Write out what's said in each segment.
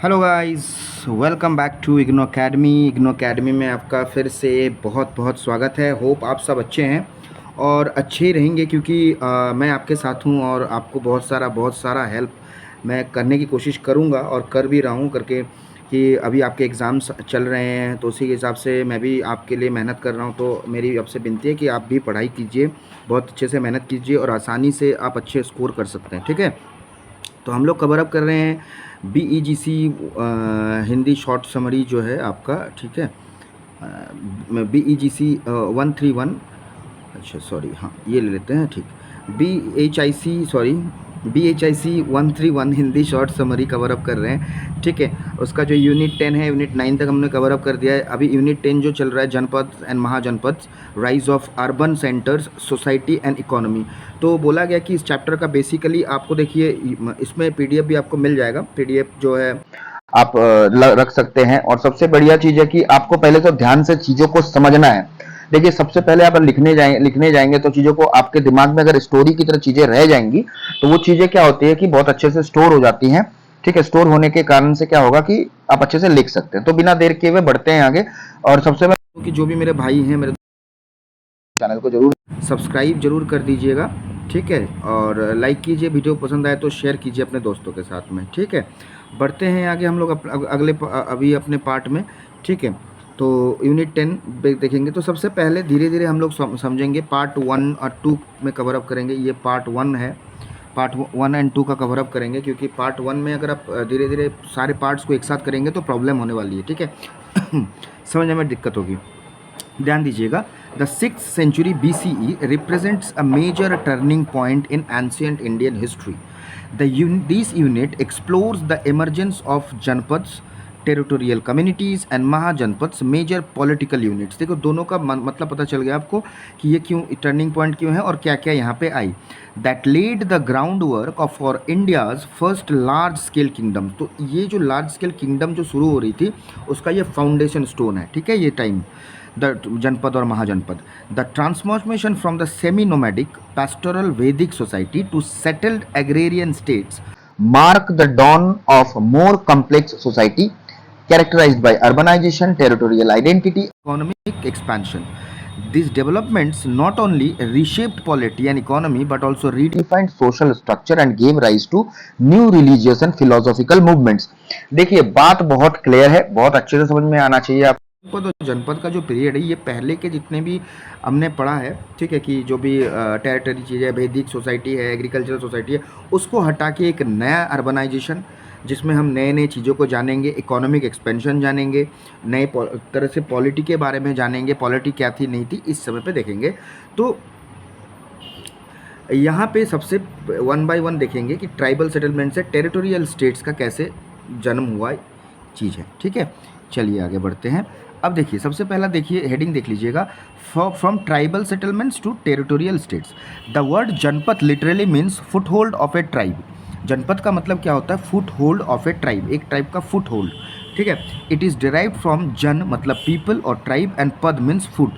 Hello guys, welcome back to IGNOU academy में आपका फिर से बहुत बहुत स्वागत है। होप आप सब अच्छे हैं और अच्छे ही रहेंगे क्योंकि मैं आपके साथ हूं और आपको बहुत सारा हेल्प मैं करने की कोशिश करूंगा और कर भी रहा हूं करके कि अभी आपके एग्ज़ाम्स चल रहे हैं तो उसी के हिसाब से मैं भी आपके लिए मेहनत कर रहा हूं। तो मेरी आपसे विनती है कि आप भी पढ़ाई कीजिए, बहुत अच्छे से मेहनत कीजिए और आसानी से आप अच्छे स्कोर कर सकते हैं। ठीक है, तो हम लोग कवर अप कर रहे हैं BEGC हिंदी शॉर्ट समरी जो है आपका। ठीक है, BEGC 131, अच्छा सॉरी, हाँ ये ले लेते हैं। ठीक, BHIC 131 Hindi short summary cover up कर रहे हैं। ठीक है, उसका जो यूनिट 10 है, यूनिट 9 तक हमने कवर अप कर दिया है। अभी यूनिट 10 जो चल रहा है, janapada and mahajanapada, rise of urban centres, society and economy. तो बोला गया कि इस चैप्टर का बेसिकली आपको देखिए, इसमें PDF भी आपको मिल जाएगा। PDF जो है आप रख सकते हैं। और सबसे बढ़िया चीज है कि आपको पहले तो ध्यान से चीजों को समझना है। देखिए, सबसे पहले आप लिखने जाएंगे तो चीजों को आपके दिमाग में अगर स्टोरी की तरह चीजें रह जाएंगी तो वो चीजें क्या होती है कि बहुत अच्छे से स्टोर हो जाती हैं। ठीक है, स्टोर होने के कारण से क्या होगा कि आप अच्छे से लिख सकते हैं। तो बिना देर किए हुए बढ़ते हैं आगे। और सबसे पहले कि जो भी मेरे भाई हैं, मेरे चैनल को जरूर सब्सक्राइब जरूर कर दीजिएगा। ठीक है, और लाइक कीजिए, वीडियो पसंद आए तो शेयर कीजिए अपने दोस्तों के साथ में। ठीक है, बढ़ते हैं आगे हम लोग अभी अपने पार्ट में। ठीक है, तो यूनिट 10 देखेंगे। तो सबसे पहले धीरे धीरे हम लोग समझेंगे। पार्ट 1 और 2 में कवर अप करेंगे। ये पार्ट 1 है, पार्ट 1 एंड 2 का कवर अप करेंगे क्योंकि पार्ट 1 में अगर आप धीरे धीरे सारे पार्ट्स को एक साथ करेंगे तो प्रॉब्लम होने वाली है। ठीक है समझने में दिक्कत होगी, ध्यान दीजिएगा। The 6th century BCE represents a major turning point in ancient Indian history. This unit explores the emergence of Janpads, territorial communities and Mahajanapadas, major political units. देखो, दोनों का मतलब पता चल गया आपको कि ये क्यों टर्निंग पॉइंट क्यों है और क्या क्या यहाँ पे आई। That led the ground work of for India's first large scale kingdom. तो ये जो लार्ज स्केल किंगडम जो शुरू हो रही थी उसका ये फाउंडेशन स्टोन है। ठीक है, ये टाइम द जनपद और mahajanapada. The transformation from the semi nomadic pastoral Vedic society to settled agrarian states mark the dawn of more complex society characterized by urbanization, territorial identity, economic expansion. These developments not only reshaped polity and economy but also redefined social structure and gave rise to new religious and philosophical movements. देखिए, बात बहुत clear है, बहुत अच्छे से समझ में आना चाहिए आप। जनपद और जनपद का जो पीरियड है, ये पहले के जितने भी हमने पढ़ा है, ठीक है, कि जो भी टेरिटरी चीज़ है, वैदिक सोसाइटी है, एग्रीकल्चरल सोसाइटी है, उसको हटा के एक नया अर्बनाइजेशन जिसमें हम नए नए चीज़ों को जानेंगे, इकोनॉमिक एक्सपेंशन जानेंगे, नए तरह से पॉलिटी के बारे में जानेंगे, पॉलिटी क्या थी नहीं थी इस समय पे देखेंगे। तो यहाँ पे सबसे 1 बाय 1 देखेंगे कि ट्राइबल सेटलमेंट से टेरिटोरियल स्टेट्स का कैसे जन्म हुआ चीज़ है। ठीक है, चलिए आगे बढ़ते हैं। अब देखिए, सबसे पहला देखिए, हेडिंग देख लीजिएगा, from tribal settlements to territorial states. The word janapada literally means foothold of a tribe. Janapada का मतलब क्या होता है? Foothold of a tribe, एक ट्राइब का फुट होल्ड। ठीक है, इट इज़ डिराइव्ड फ्रॉम जन मतलब पीपल और ट्राइब एंड पद मीन्स फुट,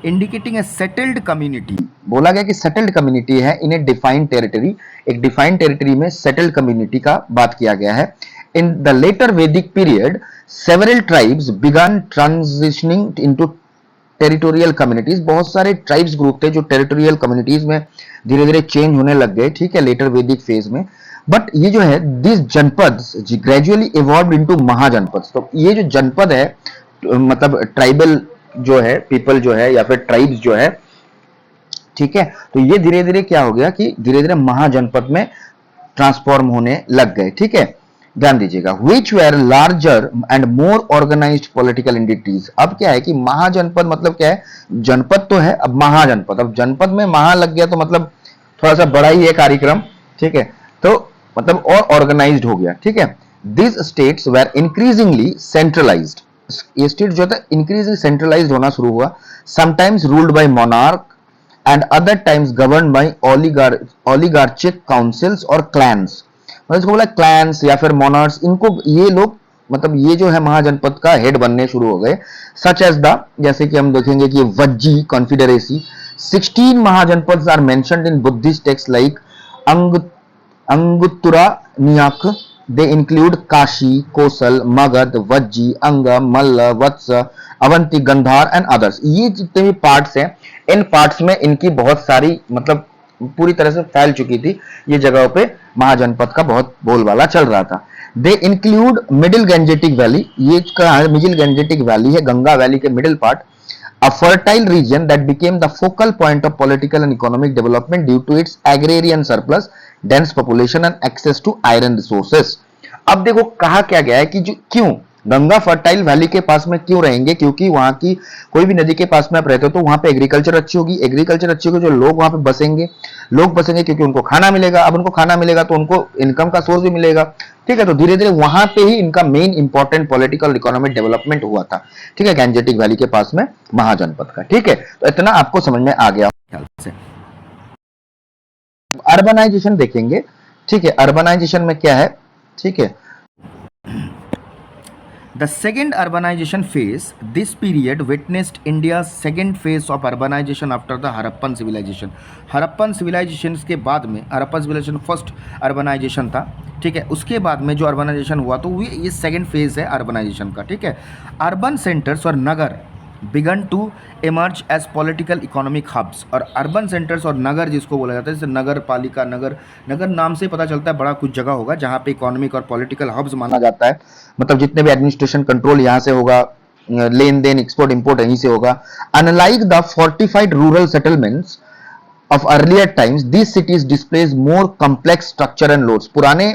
इंडिकेटिंग ए सेटल्ड कम्युनिटी। बोला गया कि सेटल्ड कम्युनिटी है इन ए डिफाइंड टेरिटरी, एक डिफाइंड टेरिटरी में सेटल्ड कम्युनिटी का बात किया गया है। In the later Vedic period, several tribes began transitioning into territorial communities. बहुत सारे ट्राइब्स ग्रुप थे जो टेरिटोरियल कम्युनिटीज में धीरे धीरे चेंज होने लग गए। ठीक है, लेटर वैदिक फेज में। बट ये जो है, दिस जनपद ग्रेजुअली इवॉल्व इनटू महाजनपद। तो ये जो जनपद है, मतलब ट्राइबल जो है, पीपल जो है या फिर ट्राइब्स जो है, ठीक है, तो ये धीरे धीरे क्या हो गया कि धीरे धीरे महाजनपद में ट्रांसफॉर्म होने लग गए। ठीक है, ध्यान दीजिएगा, which were larger and more organized political entities। अब क्या है कि महाजनपद मतलब क्या है? जनपद तो है, अब महाजनपद, अब जनपद में महा लग गया तो मतलब थोड़ा सा बड़ा ही है कार्यक्रम। ठीक है, तो मतलब और ऑर्गेनाइज्ड हो गया। ठीक है, this states were increasingly centralised. ये स्टेट जो था इंक्रीजिंग सेंट्रलाइज्ड होना शुरू हुआ। Sometimes ruled by monarch and other times govern by oligarchic councils और क्लैंस। मतलब इसको बोला क्लैंस या फिर मोनार्क्स, इनको ये लोग मतलब ये जो है महाजनपद का हेड बनने शुरू हो गए। सच एज द, जैसे कि हम देखेंगे कि Vajji confederacy. 16 mahajanapadas are mentioned in Buddhist text like Anguttara Nikaya, they include Kashi, Kosala, Magadha, Vajji, Anga, Malla, Vatsa, Avanti, Gandhara and others. ये जितने भी पार्ट्स हैं, इन पार्ट्स में इनकी बहुत सारी मतलब पूरी तरह से फैल चुकी थी। ये जगहों पे महाजनपद का बहुत बोलबाला चल रहा था। They include middle Gangetic valley, ये कहा है मिडिल गंजेटिक वैली है, गंगा वैली के middle part, a fertile region that became the focal point of political and economic development due to its agrarian surplus, dense population and access to iron resources। अब देखो कहा क्या गया है कि जो क्यों गंगा फर्टाइल वैली के पास में क्यों रहेंगे, क्योंकि वहां की कोई भी नदी के पास में आप रहते हो तो वहां पे एग्रीकल्चर अच्छी होगी, एग्रीकल्चर अच्छी होगी जो लोग वहां पे बसेंगे, लोग बसेंगे क्योंकि उनको खाना मिलेगा, अब उनको खाना मिलेगा तो उनको इनकम का सोर्स भी मिलेगा। ठीक है, तो धीरे धीरे वहां पे ही इनका main important political economic development हुआ था। ठीक है, गैंजेटिक वैली के पास में महाजनपद का। ठीक है, तो इतना आपको समझ में आ गया ख्याल से। अर्बनाइजेशन देखेंगे। ठीक है, अर्बनाइजेशन में क्या है। ठीक है, The second urbanization phase, this period witnessed India's second phase of urbanization after the Harappan civilization। Harappan civilization के बाद में, हरप्पन सिविलाइजेशन फर्स्ट अर्बनाइजेशन था। ठीक है, उसके बाद में जो अर्बनाइजेशन हुआ तो ये सेकंड फेज है अर्बनाइजेशन का। ठीक है, अर्बन सेंटर्स और nagar began to emerge as political economic hubs. और अर्बन सेंटर्स और नगर जिसको बोला जाता है, जैसे नगर पालिका, नगर नगर नाम से पता चलता है बड़ा कुछ जगह होगा जहाँ पे इकोनॉमिक और पॉलिटिकल हब्स माना जाता है। मतलब जितने भी एडमिनिस्ट्रेशन कंट्रोल यहाँ से होगा, लेन देन एक्सपोर्ट इंपोर्ट यहीं से होगा। Unlike the fortified rural settlements of earlier times, these cities displays more complex structure and loads। पुराने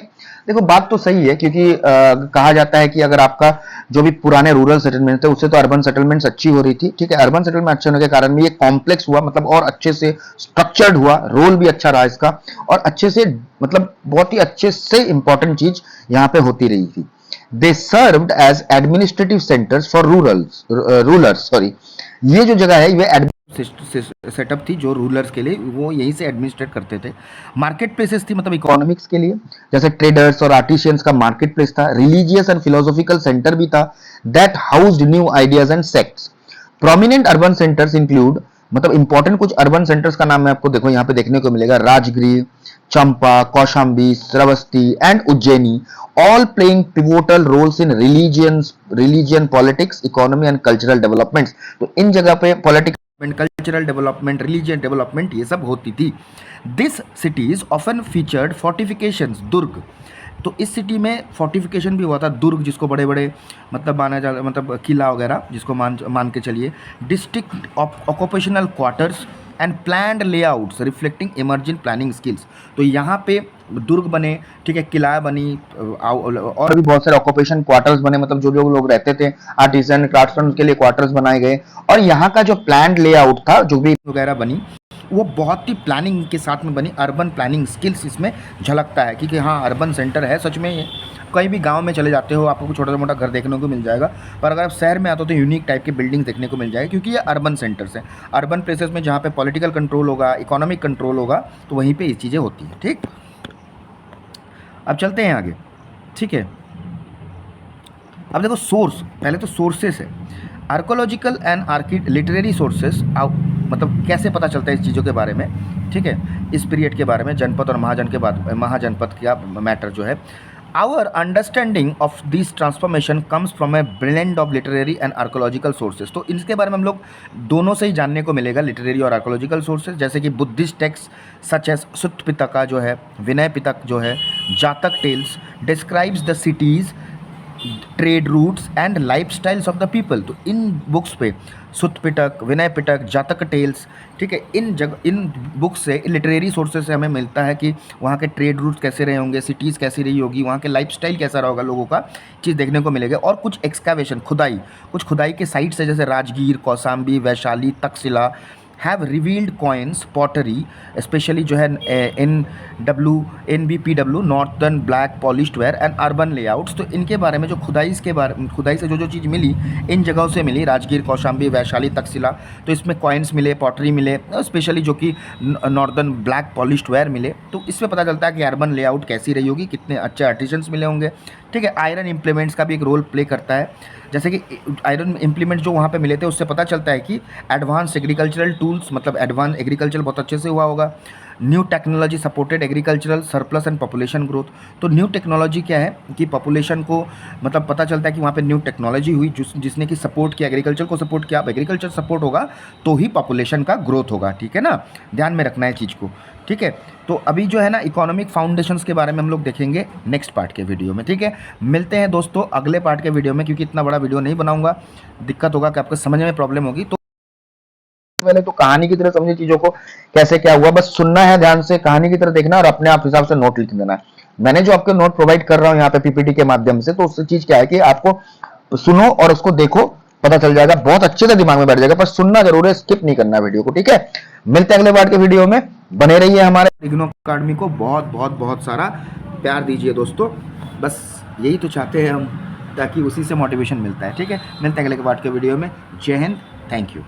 देखो बात तो सही है, क्योंकि कहा जाता है कि अगर आपका जो भी पुराने रूरल सेटलमेंट थे उससे तो अर्बन सेटलमेंट्स अच्छी हो रही थी। ठीक है, अर्बन सेटलमेंट अच्छे होने के कारण भी ये कॉम्प्लेक्स हुआ, मतलब और अच्छे से स्ट्रक्चर्ड हुआ, रोल भी अच्छा रहा इसका, और अच्छे से मतलब बहुत ही अच्छे से इंपॉर्टेंट चीज यहाँ पे होती रही थी। They served as administrative centres for rulers sorry, ये जो जगह है ये सेटअप थी जो रूलर्स के लिए, वो यहीं से एडमिनिस्ट्रेट करते थे। मार्केट प्लेसेस थी, मतलब इकोनॉमिक्स के लिए, जैसे ट्रेडर्स और आर्टिशियंस का मार्केट प्लेस था। रिलीजियस एंड फिलोसॉफिकल सेंटर भी था, that housed new ideas and sects. Prominent urban centres include, मतलब इंपॉर्टेंट कुछ अर्बन सेंटर्स का नाम मैं आपको देखो यहाँ पे देखने को मिलेगा, Rajgriha, Champa, Kaushambi, Shravasti and Ujjaini, all playing pivotal roles in religion, politics, economy and cultural developments। तो इन जगह पे political, cultural development, religion development ये सब होती थी। This cities often featured fortifications, durg. तो इस सिटी में फोर्टिफिकेशन भी हुआ था, दुर्ग जिसको बड़े बड़े मतलब माना जाता, मतलब किला वगैरह जिसको मान के चलिए। District occupational quarters and planned layouts reflecting emerging planning skills. तो यहाँ पे दुर्ग बने, ठीक है, किला बनी, और भी बहुत सारे ऑक्यूपेशन क्वार्टर्स बने, मतलब जो जो लोग रहते थे आर्टिसन क्राफ्ट्समैन के लिए क्वार्टर्स बनाए गए। और यहाँ का जो प्लान्ड लेआउट था, जो भी वगैरह बनी, वो बहुत ही प्लानिंग के साथ में बनी। अर्बन प्लानिंग स्किल्स इसमें झलकता है, क्योंकि हाँ अर्बन सेंटर है सच में। कहीं भी गांव में चले जाते हो आपको छोटा मोटा घर देखने को मिल जाएगा, पर अगर आप शहर में आते हो तो यूनिक टाइप के बिल्डिंग देखने को मिल जाएगी, क्योंकि ये अर्बन सेंटर्स हैं। अर्बन प्लेसेस में जहाँ पे पॉलिटिकल कंट्रोल होगा, इकोनॉमिक कंट्रोल होगा, तो वहीं पे ये चीज़ें होती हैं। ठीक, अब चलते हैं आगे। ठीक है, अब देखो सोर्स, पहले तो सोर्सेस है, आर्कोलॉजिकल एंड लिटरेरी सोर्सेस, मतलब कैसे पता चलता है इस चीज़ों के बारे में। ठीक है, इस पीरियड के बारे में, जनपद और महाजनपद का मैटर जो है। Our understanding of this transformation comes from a blend of literary and archaeological sources. तो इसके बारे में हम लोग दोनों से ही जानने को मिलेगा, लिटरेरी और आर्कोलॉजिकल सोर्सेज, जैसे कि Buddhist text such as Sutta Pitaka जो है, विनय पिटक जो है, Jataka tales describes the cities, trade routes and lifestyles of the people. तो इन बुक्स पे सुत्त पिटक, विनय पिटक, जातक टेल्स, ठीक है, इन बुक्स से, लिटरेरी सोर्सेज से हमें मिलता है कि वहाँ के ट्रेड रूट्स कैसे रहे होंगे, सिटीज़ कैसी रही होगी, वहाँ के लाइफ स्टाइल कैसा रहा होगा, लोगों का चीज़ देखने को मिलेगा। और कुछ एक्सकावेशन, कुछ खुदाई के साइट्स है, जैसे Rajgir, Kaushambi, Vaishali, Takshashila, have revealed coins, pottery, specially जो है NBPW, northern black polished where and urban layouts. तो इनके बारे में जो खुदाई से जो चीज़ मिली, इन जगहों से मिली, राजगीर, कौशाम्बी, वैशाली, तक्षशिला, तो इसमें कॉइन्स मिले, पॉटरी मिले, स्पेशली जो कि नॉर्थर्न ब्लैक पॉलिश्ड वेयर मिले। तो इसमें पता चलता है कि अर्बन लेआउट कैसी रही होगी, कितने अच्छे आर्टिजन्स मिले होंगे। ठीक है। आयरन इम्प्लीमेंट्स का भी एक रोल प्ले करता है, जैसे कि आयरन इम्प्लीमेंट जो वहाँ पे मिले थे उससे पता चलता है कि एडवांस एग्रीकल्चरल टूल्स, मतलब एडवांस एग्रीकल्चर बहुत अच्छे से हुआ होगा। New technology supported agricultural surplus and population growth. तो न्यू टेक्नोलॉजी क्या है कि पॉपुलेशन को मतलब पता चलता है कि वहाँ पे न्यू टेक्नोलॉजी हुई जिसने कि सपोर्ट किया, एग्रीकल्चर को सपोर्ट किया। अब एग्रीकल्चर सपोर्ट होगा तो ही पॉपुलेशन का ग्रोथ होगा, ठीक है ना, ध्यान में रखना है चीज़ को, ठीक है। तो अभी जो है ना इकोनॉमिक फाउंडेशंस के बारे में हम लोग देखेंगे नेक्स्ट पार्ट के वीडियो में, ठीक है। मिलते हैं दोस्तों अगले पार्ट के वीडियो में, क्योंकि इतना बड़ा वीडियो नहीं बनाऊंगा, दिक्कत होगा कि आपको समझने में प्रॉब्लम होगी। तो पहले तो कहानी की तरह समझे चीजों को, कैसे क्या हुआ, बस सुनना है ध्यान से, कहानी की तरह देखना और अपने आप हिसाब से नोट लिख देना है। मैंने जो आपको नोट प्रोवाइड कर रहा हूँ यहाँ पे पीपीटी के माध्यम से, तो उससे चीज क्या है कि आपको सुनो और उसको देखो, पता चल जाएगा, बहुत अच्छे से दिमाग में बैठ जाएगा, पर सुनना जरूर है, स्किप नहीं करना वीडियो को, ठीक है। मिलते हैं अगले बार के वीडियो में, बने रहिए हमारे इग्नो अकाडमी को बहुत बहुत बहुत सारा प्यार दीजिए दोस्तों, बस यही तो चाहते हैं हम, ताकि उसी से मोटिवेशन मिलता है, ठीक है। मिलते हैं अगले बार के वीडियो में। जय हिंद, थैंक यू।